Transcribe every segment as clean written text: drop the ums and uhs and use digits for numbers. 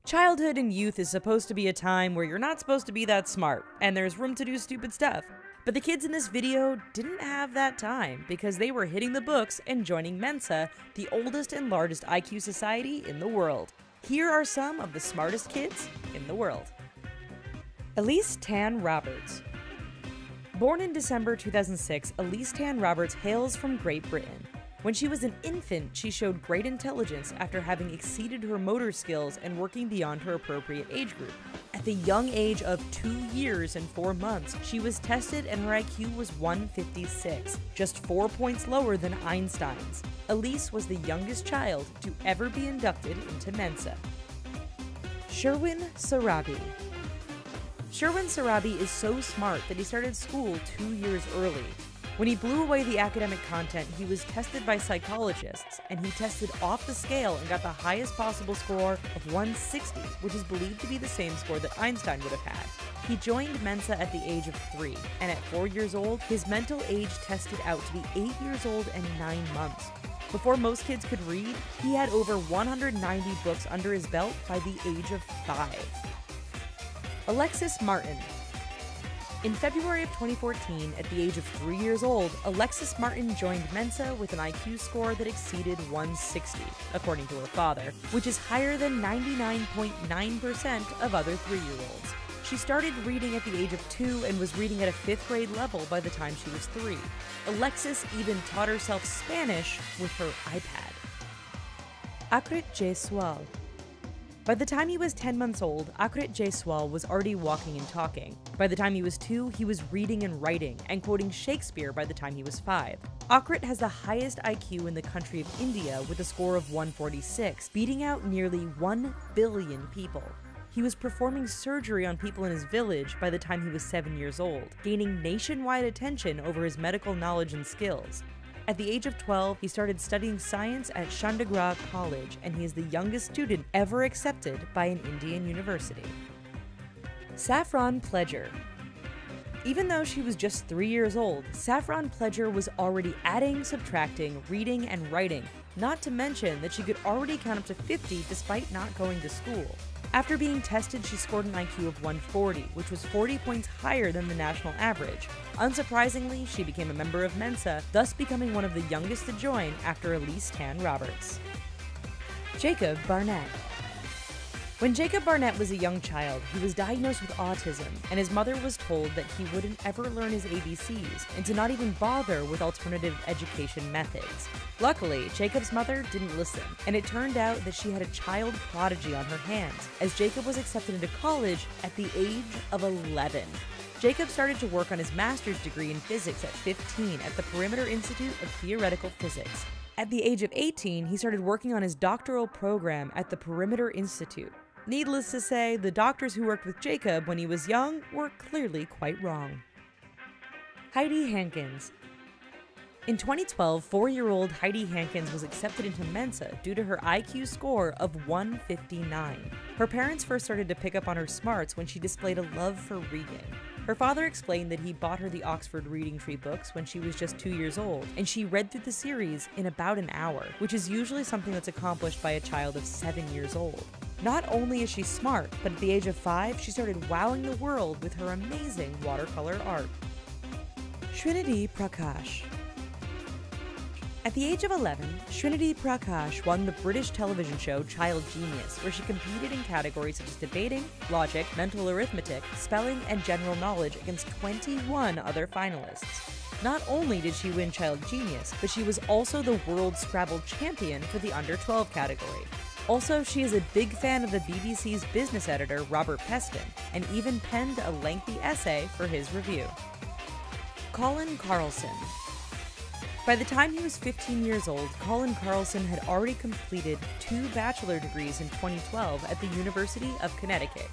Childhood and youth is supposed to be a time where you're not supposed to be that smart, and there's room to do stupid stuff. But the kids in this video didn't have that time because they were hitting the books and joining Mensa, the oldest and largest IQ society in the world. Here are some of the smartest kids in the world. Elise Tan Roberts. Born in December 2006, Elise Tan Roberts hails from Great Britain. When she was an infant, she showed great intelligence after having exceeded her motor skills and working beyond her appropriate age group. At the young age of 2 years and 4 months, she was tested and her IQ was 156, just 4 points lower than Einstein's. Elise was the youngest child to ever be inducted into Mensa. Sherwin Sarabi. Sherwin Sarabi is so smart that he started school 2 years early. When he blew away the academic content, he was tested by psychologists, and he tested off the scale and got the highest possible score of 160, which is believed to be the same score that Einstein would have had. He joined Mensa at the age of 3, and at 4 years old, his mental age tested out to be 8 years old and 9 months. Before most kids could read, he had over 190 books under his belt by the age of 5. Alexis Martin. In February of 2014, at the age of 3 years old, Alexis Martin joined Mensa with an IQ score that exceeded 160, according to her father, which is higher than 99.9% of other 3-year-olds. She started reading at the age of 2 and was reading at a 5th grade level by the time she was 3. Alexis even taught herself Spanish with her iPad. Akrit Jaiswal. By the time he was 10 months old, Akrit Jaiswal was already walking and talking. By the time he was 2, he was reading and writing, and quoting Shakespeare by the time he was 5. Akrit has the highest IQ in the country of India with a score of 146, beating out nearly 1 billion people. He was performing surgery on people in his village by the time he was 7 years old, gaining nationwide attention over his medical knowledge and skills. At the age of 12, he started studying science at Chandigarh College, and he is the youngest student ever accepted by an Indian university. Saffron Pledger. Even though she was just 3 years old, Saffron Pledger was already adding, subtracting, reading, and writing, not to mention that she could already count up to 50 despite not going to school. After being tested, she scored an IQ of 140, which was 40 points higher than the national average. Unsurprisingly, she became a member of Mensa, thus becoming one of the youngest to join after Elise Tan Roberts. Jacob Barnett. When Jacob Barnett was a young child, he was diagnosed with autism, and his mother was told that he wouldn't ever learn his ABCs and to not even bother with alternative education methods. Luckily, Jacob's mother didn't listen, and it turned out that she had a child prodigy on her hands, as Jacob was accepted into college at the age of 11. Jacob started to work on his master's degree in physics at 15 at the Perimeter Institute of Theoretical Physics. At the age of 18, he started working on his doctoral program at the Perimeter Institute. Needless to say, the doctors who worked with Jacob when he was young were clearly quite wrong. Heidi Hankins. In 2012, 4-year-old Heidi Hankins was accepted into Mensa due to her IQ score of 159. Her parents first started to pick up on her smarts when she displayed a love for reading. Her father explained that he bought her the Oxford Reading Tree books when she was just 2 years old, and she read through the series in about an hour, which is usually something that's accomplished by a child of 7 years old. Not only is she smart, but at the age of 5, she started wowing the world with her amazing watercolor art. Srinidhi Prakash. At the age of 11, Srinidhi Prakash won the British television show Child Genius, where she competed in categories such as debating, logic, mental arithmetic, spelling, and general knowledge against 21 other finalists. Not only did she win Child Genius, but she was also the World Scrabble champion for the under 12 category. Also, she is a big fan of the BBC's business editor, Robert Peston, and even penned a lengthy essay for his review. Colin Carlson. By the time he was 15 years old, Colin Carlson had already completed 2 bachelor degrees in 2012 at the University of Connecticut.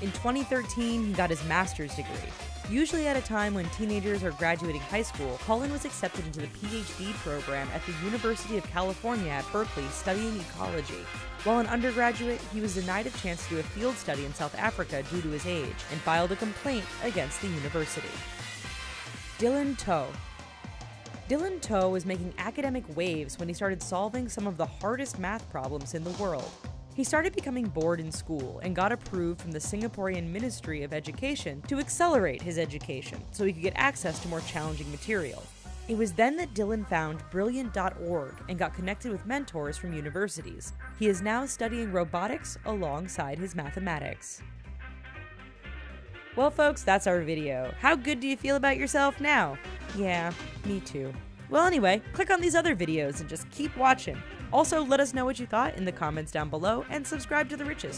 In 2013, he got his master's degree. Usually at a time when teenagers are graduating high school, Colin was accepted into the PhD program at the University of California at Berkeley studying ecology. While an undergraduate, he was denied a chance to do a field study in South Africa due to his age and filed a complaint against the university. Dylan Toe. Dylan Toe was making academic waves when he started solving some of the hardest math problems in the world. He started becoming bored in school and got approved from the Singaporean Ministry of Education to accelerate his education so he could get access to more challenging material. It was then that Dylan found Brilliant.org and got connected with mentors from universities. He is now studying robotics alongside his mathematics. Well folks, that's our video. How good do you feel about yourself now? Yeah, me too. Well anyway, click on these other videos and just keep watching. Also, let us know what you thought in the comments down below and subscribe to The Richest.